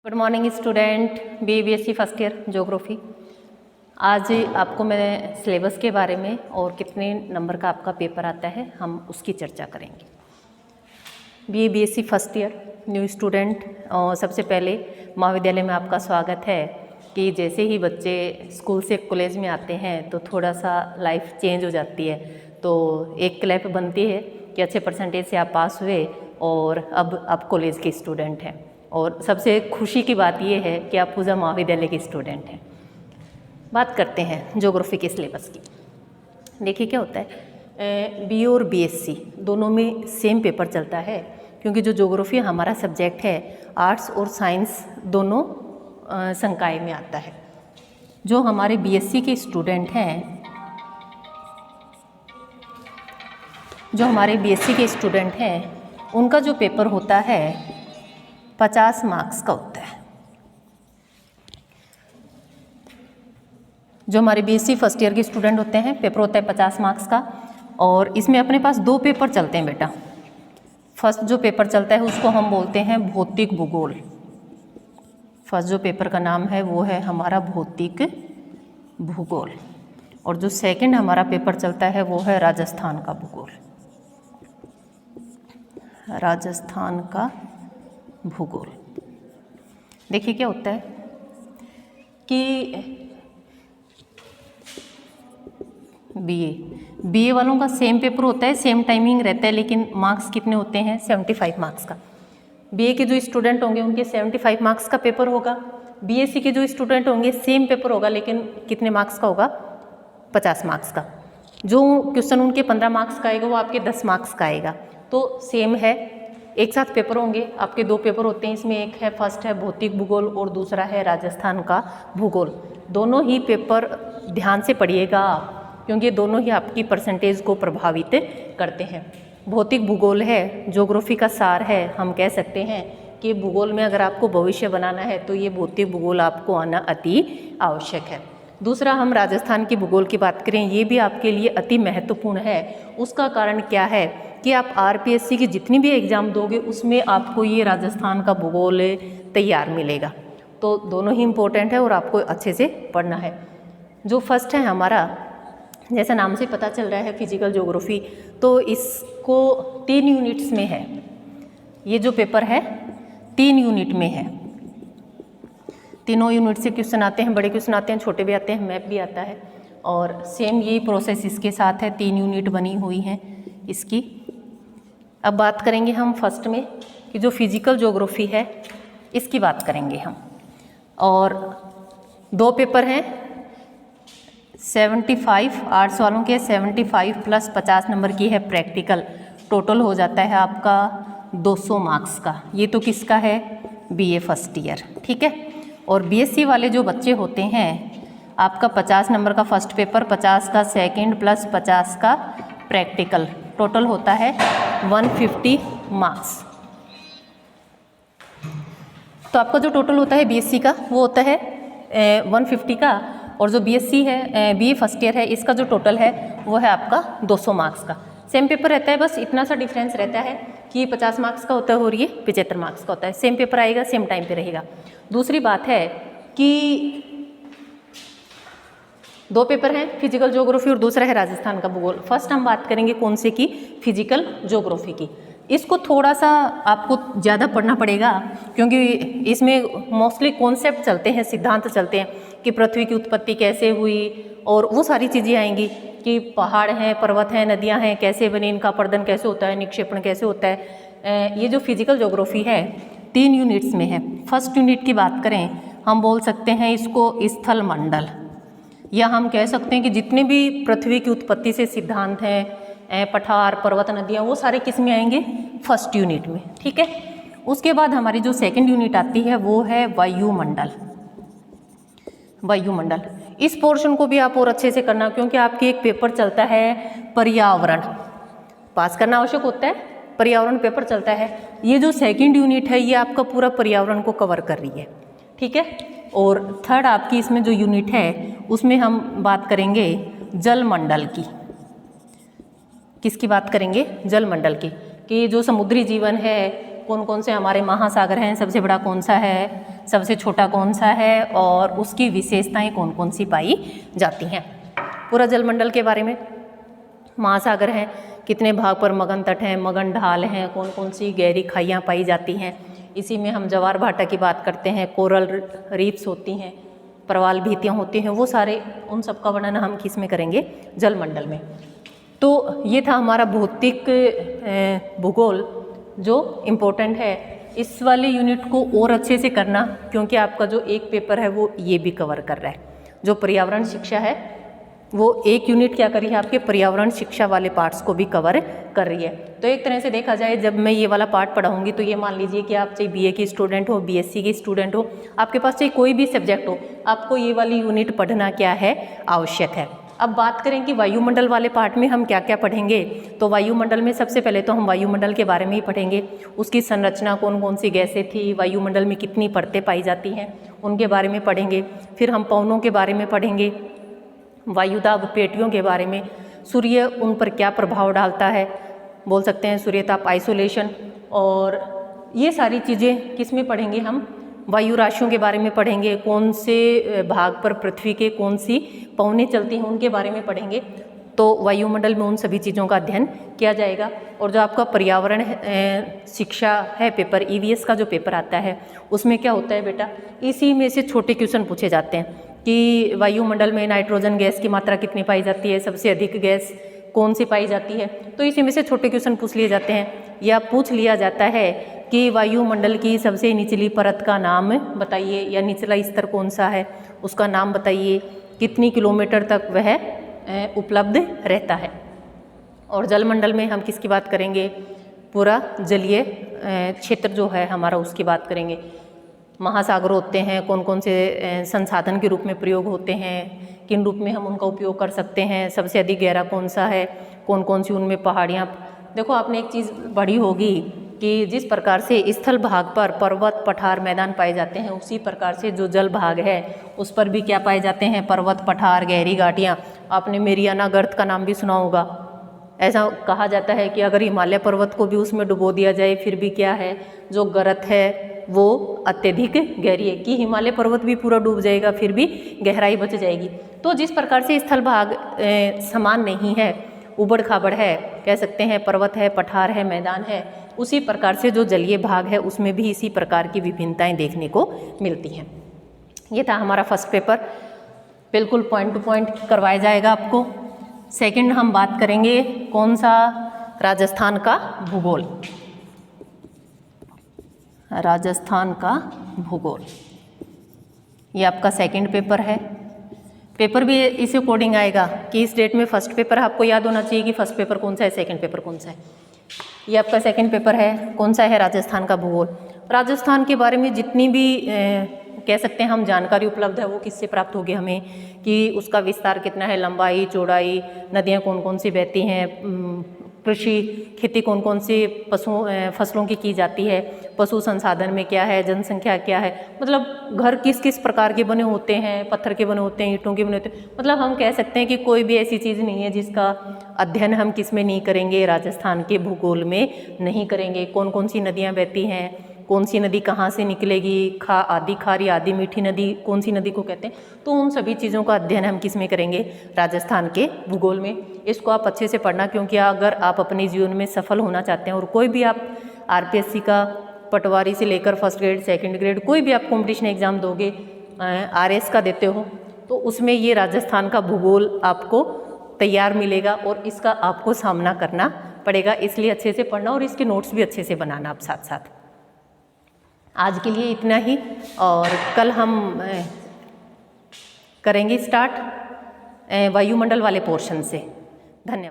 Good morning student, BSc first year geography. आज आपको मैं सिलेबस के बारे में और कितने नंबर का आपका पेपर आता है हम उसकी चर्चा करेंगे। BSc first year new student, और सबसे पहले महाविद्यालय में आपका स्वागत है कि जैसे ही बच्चे स्कूल से कॉलेज में आते हैं तो थोड़ा सा लाइफ चेंज हो जाती है। तो एक क्लैप बनती है कि अच्छे परसेंटेज से आप पास हुए और अब आप कॉलेज के स्टूडेंट हैं। और सबसे खुशी की बात यह है कि आप पूजा महाविद्यालय के स्टूडेंट हैं। बात करते हैं ज्योग्राफी के सिलेबस की। देखिए क्या होता है, BA और BSc दोनों में सेम पेपर चलता है, क्योंकि जो ज्योग्राफी हमारा सब्जेक्ट है आर्ट्स और साइंस दोनों संकाय में आता है। जो हमारे BSc के स्टूडेंट हैं, उनका जो पेपर होता है 50 मार्क्स का होता है। जो हमारे BSc फर्स्ट ईयर के स्टूडेंट होते हैं, पेपर होता है 50 मार्क्स का। और इसमें अपने पास दो पेपर चलते हैं बेटा। फर्स्ट जो पेपर चलता है उसको हम बोलते हैं भौतिक भूगोल। फर्स्ट जो पेपर का नाम है वो है हमारा भौतिक भूगोल। और जो सेकंड हमारा पेपर चलता है वो है राजस्थान का भूगोल। राजस्थान का भूगोल। देखिए क्या होता है कि BA वालों का सेम पेपर होता है, सेम टाइमिंग रहता है, लेकिन मार्क्स कितने होते हैं? 75 मार्क्स का। BA के जो स्टूडेंट होंगे उनके 75 मार्क्स का पेपर होगा। BSc के जो स्टूडेंट होंगे सेम पेपर होगा, लेकिन कितने मार्क्स का होगा? 50 मार्क्स का। जो क्वेश्चन उनके 15 मार्क्स का आएगा वो आपके 10 मार्क्स का आएगा। तो सेम है, एक साथ पेपर होंगे। आपके दो पेपर होते हैं, इसमें एक है फर्स्ट है भौतिक भूगोल और दूसरा है राजस्थान का भूगोल। दोनों ही पेपर ध्यान से पढ़िएगा आप, क्योंकि दोनों ही आपकी परसेंटेज को प्रभावित करते हैं। भौतिक भूगोल है, ज्योग्राफी का सार है। हम कह सकते हैं कि भूगोल में अगर आपको भविष्य बनाना है तो ये भौतिक भूगोल आपको आना अति आवश्यक है। दूसरा, हम राजस्थान की भूगोल की बात करें, ये भी आपके लिए अति महत्वपूर्ण है। उसका कारण क्या है कि आप RPSC की जितनी भी एग्ज़ाम दोगे उसमें आपको ये राजस्थान का भूगोल तैयार मिलेगा। तो दोनों ही इम्पोर्टेंट है और आपको अच्छे से पढ़ना है। जो फर्स्ट है हमारा, जैसा नाम से पता चल रहा है फिजिकल ज्योग्राफी, तो इसको 3 यूनिट्स में है। ये जो पेपर है 3 यूनिट में है। तीनों यूनिट से क्वेश्चन आते हैं, बड़े क्वेश्चन आते हैं, छोटे भी आते हैं, मैप भी आता है। और सेम यही प्रोसेस इसके साथ है, 3 यूनिट बनी हुई हैं इसकी। अब बात करेंगे हम फर्स्ट में कि जो फिजिकल ज्योग्राफी है इसकी बात करेंगे हम। और दो पेपर हैं 75 आर्ट्स वालों के, 75 प्लस 50 नंबर की है प्रैक्टिकल। टोटल हो जाता है आपका 200 मार्क्स का। ये तो किसका है? BA फर्स्ट ईयर, ठीक है। और BSc वाले जो बच्चे होते हैं, आपका 50 नंबर का फर्स्ट पेपर, 50 का सेकंड प्लस 50 का प्रैक्टिकल, टोटल होता है 150 मार्क्स। तो आपका जो टोटल होता है BSc का वो होता है 150 का, और जो BSc है, BA फर्स्ट ईयर है, इसका जो टोटल है वो है आपका 200 मार्क्स का। सेम पेपर रहता है, बस इतना सा डिफरेंस रहता है कि 50 मार्क्स का होता है और ये 75 मार्क्स का होता है। सेम पेपर आएगा, सेम टाइम पे रहेगा। दूसरी बात है कि दो पेपर हैं, फिजिकल ज्योग्राफी और दूसरा है राजस्थान का भूगोल। फर्स्ट हम बात करेंगे कौन से की? फिजिकल ज्योग्राफी की। इसको थोड़ा सा आपको ज़्यादा पढ़ना पड़ेगा, क्योंकि इसमें मोस्टली कॉन्सेप्ट चलते हैं, सिद्धांत चलते हैं कि पृथ्वी की उत्पत्ति कैसे हुई, और वो सारी चीज़ें आएंगी कि पहाड़ हैं, पर्वत हैं, नदियाँ हैं, कैसे बनी, इनका अपरदन कैसे होता है, निक्षेपण कैसे होता है। ये जो फिजिकल ज्योग्राफी है 3 यूनिट्स में है। फर्स्ट यूनिट की बात करें, हम बोल सकते हैं इसको स्थल मंडल, या हम कह सकते हैं कि जितने भी पृथ्वी की उत्पत्ति से सिद्धांत हैं, पठार, पर्वत, नदियाँ, वो सारे किस में आएंगे? फर्स्ट यूनिट में, ठीक है। उसके बाद हमारी जो सेकंड यूनिट आती है वो है वायुमंडल। वायुमंडल, इस पोर्शन को भी आप और अच्छे से करना, क्योंकि आपके एक पेपर चलता है पर्यावरण, पास करना आवश्यक होता है, पर्यावरण पेपर चलता है। ये जो सेकंड यूनिट है ये आपका पूरा पर्यावरण को कवर कर रही है, ठीक है। और थर्ड आपकी इसमें जो यूनिट है उसमें हम बात करेंगे जलमंडल की। किसकी बात करेंगे? जलमंडल की, कि जो समुद्री जीवन है, कौन कौन से हमारे महासागर हैं, सबसे बड़ा कौन सा है, सबसे छोटा कौन सा है और उसकी विशेषताएं कौन कौन सी पाई जाती हैं। पूरा जलमंडल के बारे में, महासागर हैं, कितने भाग पर मगन तट हैं, मगन ढाल हैं, कौन कौन सी गहरी खाइयाँ पाई जाती हैं। इसी में हम ज्वार भाटा की बात करते हैं, कोरल रीफ्स होती हैं, प्रवाल भीतियाँ होती हैं, वो सारे उन सब का वर्णन हम किस में करेंगे, जलमंडल में। तो ये था हमारा भौतिक भूगोल जो इम्पोर्टेंट है। इस वाले यूनिट को और अच्छे से करना, क्योंकि आपका जो एक पेपर है वो ये भी कवर कर रहा है। जो पर्यावरण शिक्षा है वो एक यूनिट क्या कर रही है, आपके पर्यावरण शिक्षा वाले पार्ट्स को भी कवर कर रही है। तो एक तरह से देखा जाए, जब मैं ये वाला पार्ट पढ़ाऊंगी तो ये मान लीजिए कि आप चाहे बीए की स्टूडेंट हो, बीएससी की स्टूडेंट हो, आपके पास चाहे कोई भी सब्जेक्ट हो, आपको ये वाली यूनिट पढ़ना क्या है, आवश्यक है। अब बात करें कि वायुमंडल वाले पार्ट में हम क्या क्या पढ़ेंगे, तो वायुमंडल में सबसे पहले तो हम वायुमंडल के बारे में ही पढ़ेंगे। उसकी संरचना, कौन कौन सी गैसें थी, वायुमंडल में कितनी परतें पाई जाती हैं, उनके बारे में पढ़ेंगे। फिर हम पवनों के बारे में पढ़ेंगे, वायुदाब पेटियों के बारे में, सूर्य उन पर क्या प्रभाव डालता है, बोल सकते हैं सूर्यताप आइसोलेशन। और ये सारी चीज़ें किस में पढ़ेंगे हम, वायु राशियों के बारे में पढ़ेंगे, कौन से भाग पर पृथ्वी के कौन सी पवनें चलती हैं उनके बारे में पढ़ेंगे। तो वायुमंडल में उन सभी चीज़ों का अध्ययन किया जाएगा। और जो आपका पर्यावरण शिक्षा है पेपर, ईवीएस का जो पेपर आता है, उसमें क्या होता है बेटा, इसी में से छोटे क्वेश्चन पूछे जाते हैं कि वायुमंडल में नाइट्रोजन गैस की मात्रा कितनी पाई जाती है, सबसे अधिक गैस कौन सी पाई जाती है। तो इसी में से छोटे क्वेश्चन पूछ लिए जाते हैं, या पूछ लिया जाता है कि वायुमंडल की सबसे निचली परत का नाम बताइए, या निचला स्तर कौन सा है उसका नाम बताइए, कितनी किलोमीटर तक वह उपलब्ध रहता है। और जलमंडल में हम किसकी बात करेंगे, पूरा जलीय क्षेत्र जो है हमारा उसकी बात करेंगे। महासागर होते हैं, कौन कौन से संसाधन के रूप में प्रयोग होते हैं, किन रूप में हम उनका उपयोग कर सकते हैं, सबसे अधिक गहरा कौन सा है, कौन कौन सी उनमें पहाड़ियाँ। देखो आपने एक चीज़ पढ़ी होगी कि जिस प्रकार से स्थल भाग पर पर्वत, पठार, मैदान पाए जाते हैं, उसी प्रकार से जो जल भाग है उस पर भी क्या पाए जाते हैं, पर्वत, पठार, गहरी घाटियाँ। आपने मेरियाना गर्त का नाम भी सुना होगा। ऐसा कहा जाता है कि अगर हिमालय पर्वत को भी उसमें डुबो दिया जाए फिर भी क्या है, जो गर्त है वो अत्यधिक गहरी है, कि हिमालय पर्वत भी पूरा डूब जाएगा फिर भी गहराई बच जाएगी। तो जिस प्रकार से स्थल भाग समान नहीं है, उबड़ खाबड़ है, कह सकते हैं पर्वत है, पठार है, मैदान है, उसी प्रकार से जो जलीय भाग है उसमें भी इसी प्रकार की विभिन्नताएं देखने को मिलती हैं। ये था हमारा फर्स्ट पेपर, बिल्कुल पॉइंट टू पॉइंट करवाया जाएगा आपको। सेकंड हम बात करेंगे कौन सा, राजस्थान का भूगोल। राजस्थान का भूगोल ये आपका सेकंड पेपर है। पेपर भी इस अकॉर्डिंग आएगा कि इस डेट में फर्स्ट पेपर आपको याद होना चाहिए कि फर्स्ट पेपर कौन सा है, सेकंड पेपर कौन सा है। ये आपका सेकंड पेपर है, कौन सा है, राजस्थान का भूगोल। राजस्थान के बारे में जितनी भी कह सकते हैं हम जानकारी उपलब्ध है वो किससे प्राप्त होगी हमें, कि उसका विस्तार कितना है, लंबाई, चौड़ाई, नदियाँ कौन कौन सी बहती हैं, कृषि खेती कौन कौन सी फसलों की जाती है, पशु संसाधन में क्या है, जनसंख्या क्या है, मतलब घर किस किस प्रकार के बने होते हैं, पत्थर के बने होते हैं, ईंटों के बने होते हैं। मतलब हम कह सकते हैं कि कोई भी ऐसी चीज़ नहीं है जिसका अध्ययन हम किस में नहीं करेंगे, राजस्थान के भूगोल में नहीं करेंगे। कौन कौन सी नदियाँ बहती हैं, कौन सी नदी कहाँ से निकलेगी, आदि खारी, आदि मीठी नदी कौन सी नदी को कहते हैं, तो उन सभी चीज़ों का अध्ययन हम किस में करेंगे, राजस्थान के भूगोल में। इसको आप अच्छे से पढ़ना, क्योंकि अगर आप अपने जीवन में सफल होना चाहते हैं और कोई भी आप आरपीएससी का पटवारी से लेकर फर्स्ट ग्रेड, सेकंड ग्रेड, कोई भी आप कॉम्पिटिशन एग्जाम दोगे, आरएस का देते हो, तो उसमें ये राजस्थान का भूगोल आपको तैयार मिलेगा और इसका आपको सामना करना पड़ेगा। इसलिए अच्छे से पढ़ना और इसके नोट्स भी अच्छे से बनाना आप साथ साथ। आज के लिए इतना ही, और कल हम करेंगे स्टार्ट वायुमंडल वाले पोर्शन से। धन्यवाद।